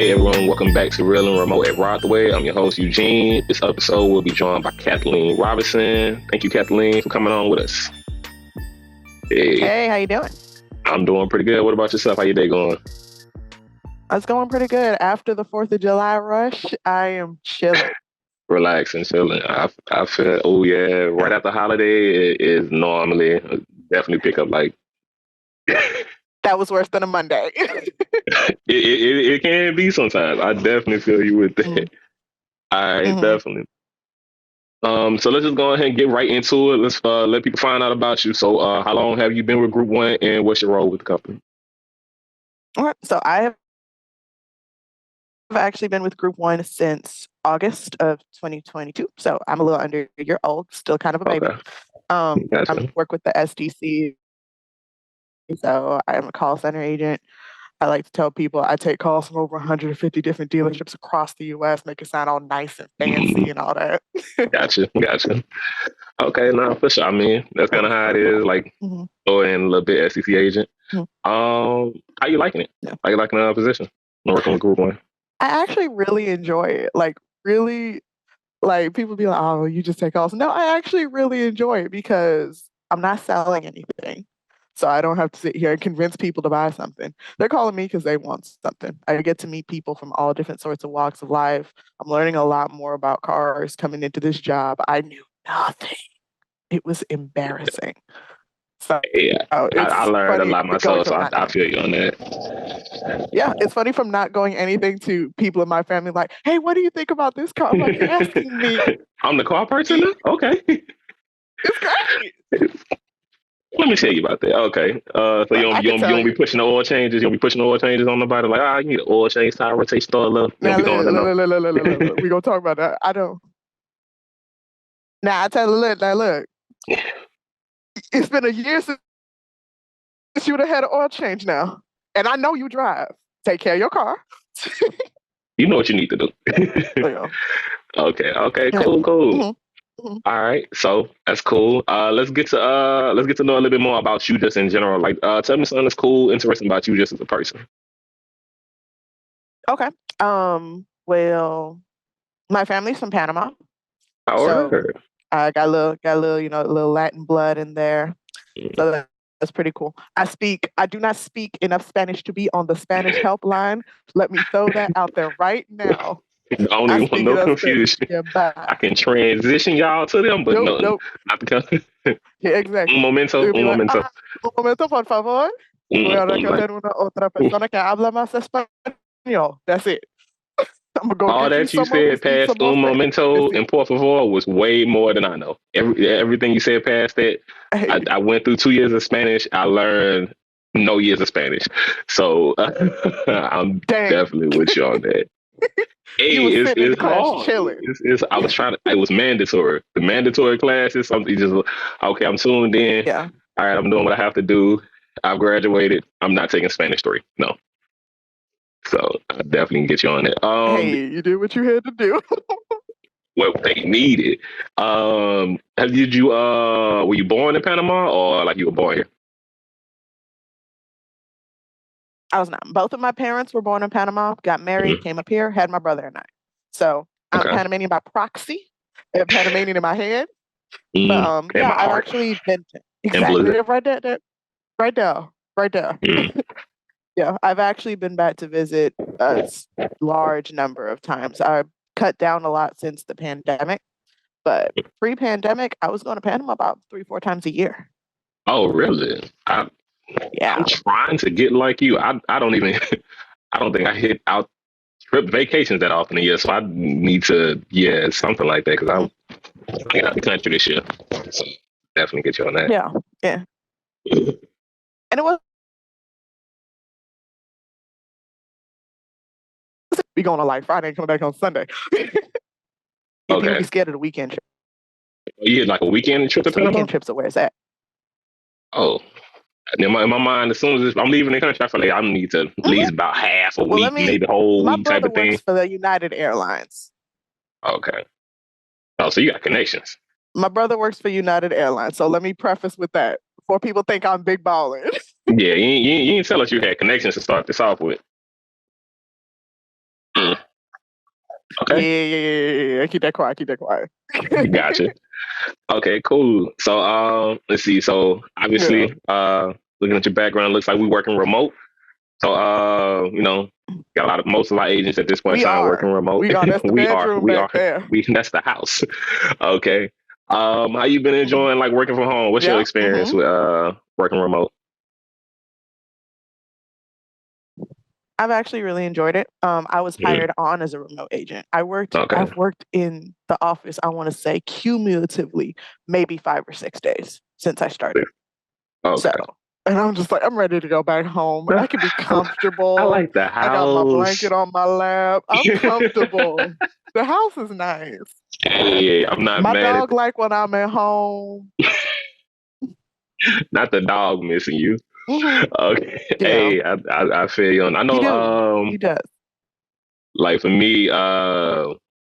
Hey everyone, welcome back to Real and Remote at Rothway. I'm your host Eugene. This episode will be joined by Kathleen Robinson. Thank you, Kathleen, for coming on with us. Hey, Hey, how you doing? I'm doing pretty good. What about yourself? How your day going? It's going pretty good. After the 4th of July rush, I am chilling. Relaxing, chilling. I feel, oh yeah, right after holiday it is normally definitely pick up like That was worse than a Monday. it can be sometimes. I definitely feel you with Mhm, that. All right, mhm. definitely. So let's just go ahead and get right into it. Let's let people find out about you. So, how long have you been with Group One, and what's your role with the company? All right, so I have actually been with Group One since August of 2022. So I'm a little under a year old, still kind of a baby. Okay, I gotcha. work with the SDC, so I'm a call center agent. I like to tell people I take calls from over 150 different dealerships across the US, make it sound all nice and fancy Mhm. and all that. Gotcha. Okay, no, for sure. I mean, that's kind of how it is. Like, Mhm, throw in a little bit SEC agent. mhm. How you liking it? Yeah. How you liking the position? Working with Group One. I actually really enjoy it. Like, really, like people be like, "Oh, you just take calls." No, I actually really enjoy it because I'm not selling anything. So I don't have to sit here and convince people to buy something. They're calling me because they want something. I get to meet people from all different sorts of walks of life. I'm learning a lot more about cars coming into this job. I knew nothing. It was embarrassing. So Yeah, I it's learned a funny lot going myself, so from I not feel you on that. yeah, it's funny from not going anything to people in my family like, "Hey, what do you think about this car?" I'm like, "You're asking me." I'm the car person now. Okay. It's great. Let me tell you about that. Okay. So Well, I can you tell don't be you. pushing the oil changes. You don't be pushing the oil changes on nobody. Like, you need an oil change, tire rotation, start a little. You don't Now be going look, to look, no. look, look, look, look, look, look, look. We gonna talk about that. I don't. Now I tell you, look, now look. It's been a year since you would have had an oil change now, and I know you drive. Take care of your car. You know what you need to do. Yeah. Okay, Yeah. cool. Mhm, mhm. All right, so that's cool. Let's get to know a little bit more about you just in general. Like, tell me something that's cool, interesting about you just as a person. Okay. Well, my family's from Panama, All so right. I got a little, a little Latin blood in there. So that's pretty cool. I do not speak enough Spanish to be on the Spanish helpline. Let me throw that out there right now. I don't I even want speak no enough Spanish. confusion. Yeah, I bye. can transition y'all to them, but Nope, no, nope. not the con- Yeah, exactly. It'll un be like, momento. un momento, por favor. Voy a Like recoger una otra persona que habla más español. That's it. I'm gonna go all get you that you some more said whiskey, past some more un Spanish. That's momento it. and por favor was way more than I know. Everything you said past that, Hey, I went through 2 years of Spanish. I learned no years of Spanish, so I'm dang. definitely with you on that. You Hey, were sitting in the it's class hard. chilling. I was trying to. It was mandatory. The mandatory class is something. Just okay. I'm tuned in. Yeah. All right. I'm doing what I have to do. I've graduated. I'm not taking Spanish 3. No. So I definitely can get you on that. Hey, you did what you had to do. What they needed. Did you were you born in Panama or like you were born here? I was not. Both of my parents were born in Panama, got married, Mhm. came up here, had my brother and I. So I'm Okay. Panamanian by proxy and Panamanian in my head. But In yeah, my I've heart actually been to, and exactly blood. right there, right there, right there. Mm. Yeah, I've actually been back to visit large number of times. I cut down a lot since the pandemic, but pre-pandemic, I was going to Panama about 3, 4 times a year. Oh, really? I'm Yeah. trying to get like you. I don't even. I don't think I hit out trip vacations that often a year, so I need to, yeah, something like that because Mhm. I get out the country this year. So definitely get you on that. Yeah. Yeah. And it was be going on like Friday and coming back on Sunday. Yeah, people Okay. be scared of the weekend trip. You had like a weekend trip to So weekend Panama? trips are where it's at. Oh, in my mind, as soon as I'm leaving the country, I feel like I need to at Mhm. least about half a Well, week, maybe a whole my week type brother of thing. works for the United Airlines. Okay. Oh, so you got connections. My brother works for United Airlines. So let me preface with that before people think I'm big balling. Yeah, you ain't tell us you had connections to start this off with. Okay, Yeah. Keep that quiet. Keep that quiet. gotcha. Okay, cool. So let's see. So Yeah, obviously, looking at your background, looks like we working remote. So got a lot of most of our agents at this point in we time working are. remote. We are. That's the we are, bedroom we back are, there. we that's the house. Okay. How you been Hmm. enjoying like working from home? What's your Yeah. experience with working remote? I've actually really enjoyed it. I was Mhm. hired on as a remote agent. Okay. I've worked in the office, I want to say cumulatively, maybe 5 or 6 days since I started. So, Okay. and I'm just like, I'm ready to go back home. I can be I comfortable. like the I got my house. blanket on my lap. I'm comfortable. The house is nice. Hey, I'm not My mad at dog like when I'm at home. not the dog missing you. Hmm. Okay. Yeah, Hey, I feel you. I he know. do. He does. Like for me,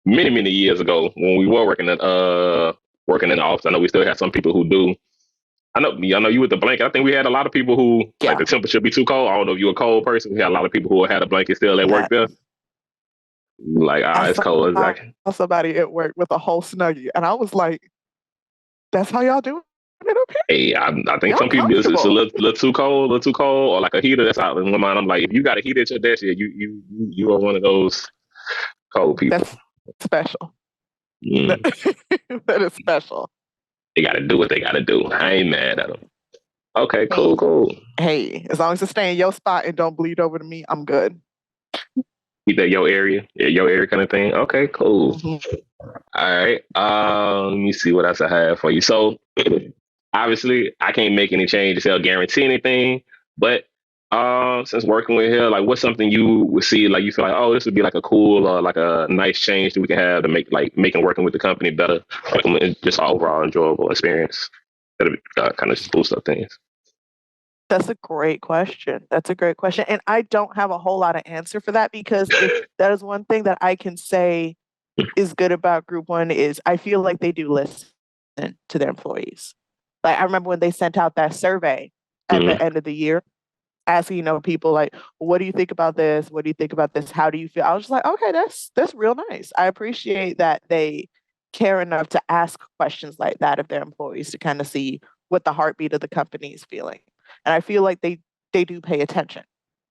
many years ago when we were working in the office, I know we still have some people who do. I know you with the blanket. I think we had a lot of people who like Yeah, the temperature be too cold. I don't know if you're a cold person. We had a lot of people who had a blanket still at work that. there. Like, I it's saw cold. It's like, somebody at work with a whole snuggie, and I was like, "That's how y'all do it up here? hey, I think Y'all some people it's a comfortable? little too cold, or like a heater that's out in my mind. I'm like, if you got a heater at your desk, yeah, you are one of those cold people. That's special. Mm, That is special." they got to do what they got to do. I ain't mad at them. Okay, Hey, cool. hey, as long as it stay in your spot and don't bleed over to me, I'm good. Keep that your area, yeah, your area kind of thing. Okay, cool. Hmm. All right. Let me see what else I have for you. So obviously I can't make any changes or guarantee anything, but since working with her, like what's something you would see like you feel like, oh, this would be like a cool or like a nice change that we can have to make like making working with the company better, like just overall enjoyable experience. That'll kind of just boost up things. That's a great question. That's a great question. And I don't have a whole lot of answer for that because if that is one thing that I can say is good about Group One is I feel like they do listen to their employees. Like I remember when they sent out that survey at Mm-hmm. the end of the year asking, people like, what do you think about this? What do you think about this? How do you feel? I was just like, okay, that's real nice. I appreciate that they care enough to ask questions like that of their employees to kind of see what the heartbeat of the company is feeling. And I feel like they do pay attention.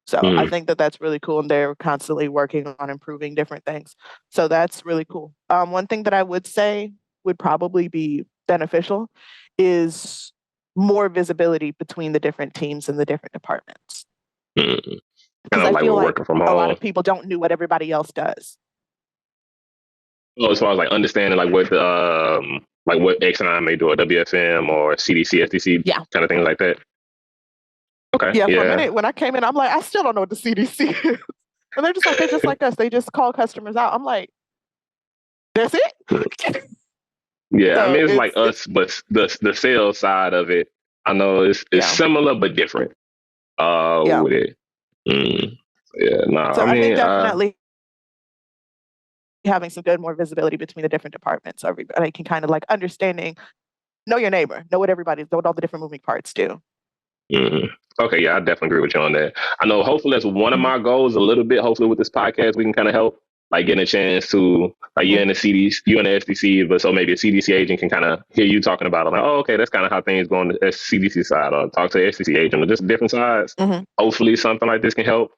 So I Mm-hmm. think that that's really cool, and they're constantly working on improving different things. So that's really cool. One thing that I would say would probably be beneficial is more visibility between the different teams and the different departments. Mm-hmm. Kind Because of I like feel we're like working from a lot home. of people don't know what everybody else does. Well, as far as like understanding like what X and I may do or WFM or CDC, SDC Yeah. kind of things like that. Okay, Yeah. For a yeah, minute, when I came in, I'm like, I still don't know what the CDC is. And they're just like us. They just call customers out. I'm like, that's it. yeah. I So mean, it's like it's us, but the sales side of it, I know it's yeah, similar but different. yeah. With it. Mm. Yeah, no. So I I think mean, definitely having some good more visibility between the different departments, so everybody can kind of like understanding, know your neighbor, know know what all the different moving parts do. mm. Okay, yeah, I definitely agree with you on that. I know. Hopefully, that's one of Hmm. my goals. A little bit. Hopefully, with this podcast, we can kind of help, like, getting a chance to, like, you Hmm. in the CDC, you in the SDC, but so maybe a CDC agent can kind of hear you talking about it. Like, oh, okay, that's kind of how things go on the CDC side, or talk to the SDC agent, or just different sides. Hmm. Hopefully, something like this can help.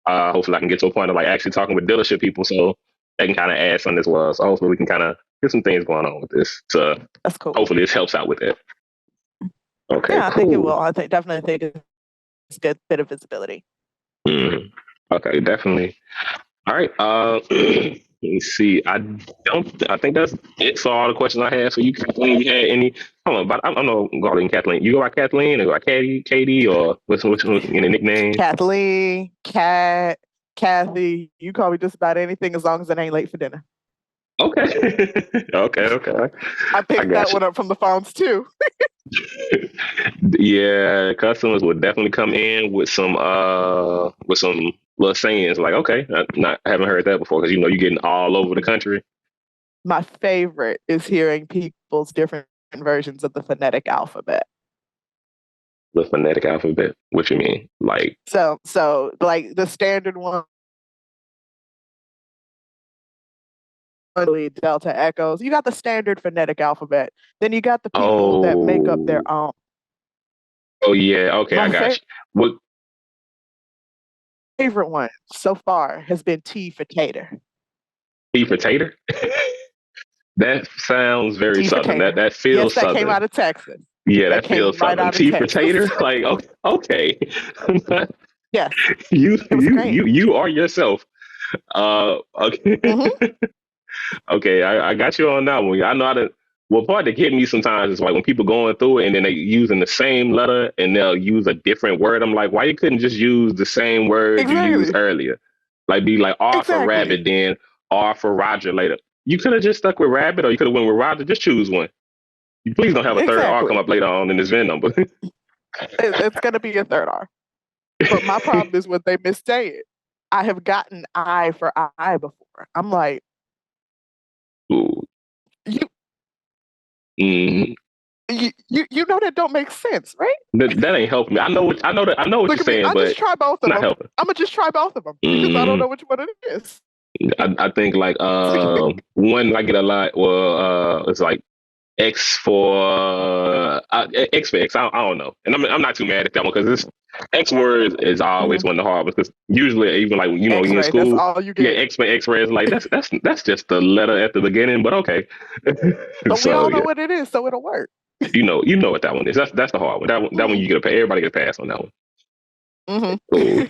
Hopefully, I can get to a point of like actually talking with dealership people, so they can kind of add something as well. So hopefully, we can kind of get some things going on with this. So That's cool. hopefully, this helps out with it. Okay, Yeah, I think it cool. will. I think definitely think it's a good bit of visibility. Mhm. Okay, definitely. All right. Let me see. I think that's it for all the questions I had. So you, Kathleen, you had any? Hold on, but I don't know. Calling Kathleen. You go by Kathleen or go by Katie, or what's any nickname? Kathleen, Kat, Kathy, you call me just about anything as long as it ain't late for dinner. Okay. Okay. I I picked that got you. one up from the phones too. Yeah, customers would definitely come in with some little sayings like, okay, I haven't heard that before because you know you're getting all over the country. My favorite is hearing people's different versions of the phonetic alphabet. The phonetic alphabet. What you mean? Like, So like the standard one Delta Echoes. You got the standard phonetic alphabet. Then you got the people that make up their Oh, own. oh yeah. Okay, I My got you. What favorite one so far has been T for tater. T for tater? That sounds very T for southern. That tater. that Yes, feels that came southern. out of Texas. Yeah, That that came feels right southern. out of Tea for Texas. tater? Like, okay. Yes, you it was you great. you you are yourself. Okay. Hmm. Okay, I got you on that one. I know how to. Well, part that get me sometimes is like when people going through it and then they using the same letter and they'll use a different word. I'm like, why you couldn't just use the same word you used Exactly. earlier? Like be like R for Exactly. rabbit, then R for Roger later. You could have just stuck with rabbit, or you could have went with Roger. Just choose one. You please don't have a third R come Exactly. up later on in this VIN number. It's going to be a third R. But my problem is when they missay it. I have gotten I for I before. I'm like, Ooh. you Mhm. you know that don't make sense, right? That ain't helping me. I know what you're Look at me. saying, I but just try both it's of not them. helping. I'm gonna just try both of them because I don't Mhm. know which one it is. I think like one I get a lot. Well, it's like X for X for X. I don't know, and I'm not too mad at that one because this X word is always Mhm. one of the hard ones because usually even like you in X-ray. That's school, all you yeah, get. X for X-ray is like that's just the letter at the beginning, but okay. But we So all know yeah, what it is, so it'll work. you know what that one is. That's the hard one. That one Hmm. you get a pass. Everybody gets a pass on that one. Hmm. Cool.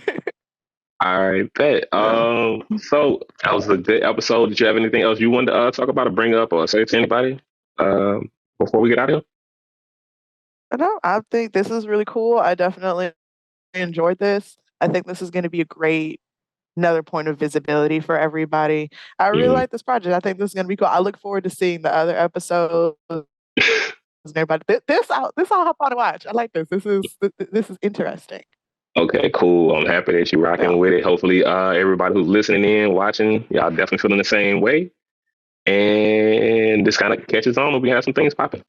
All right, bet. Yeah. So that was a good episode. Did you have anything else you wanted to talk about or bring up or say to anybody before we get out of No, I think this is really cool. I definitely enjoyed this. I think this is going to be a great another point of visibility for everybody. I really here? like this project. I think this is going to be cool. I look forward to seeing the other episodes. And everybody, this I'll hop on and watch. I like this. This is interesting. Okay, cool. I'm happy that you're Yeah. rocking with it. Hopefully, everybody who's listening in, watching, y'all definitely feeling the same way. And this kind of catches on when we have some things popping.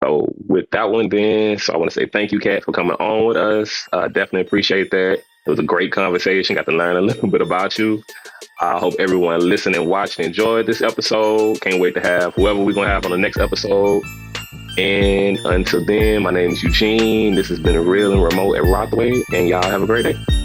So with that one, then, so I want to say thank you, Kat, for coming on with us. Definitely appreciate that. It was a great conversation. Got to learn a little bit about you. I hope everyone listening and watching enjoyed this episode. Can't wait to have whoever we're gonna have on the next episode. And until then, my name is Eugene. This has been a Real and Remote at Rothway, and y'all have a great day.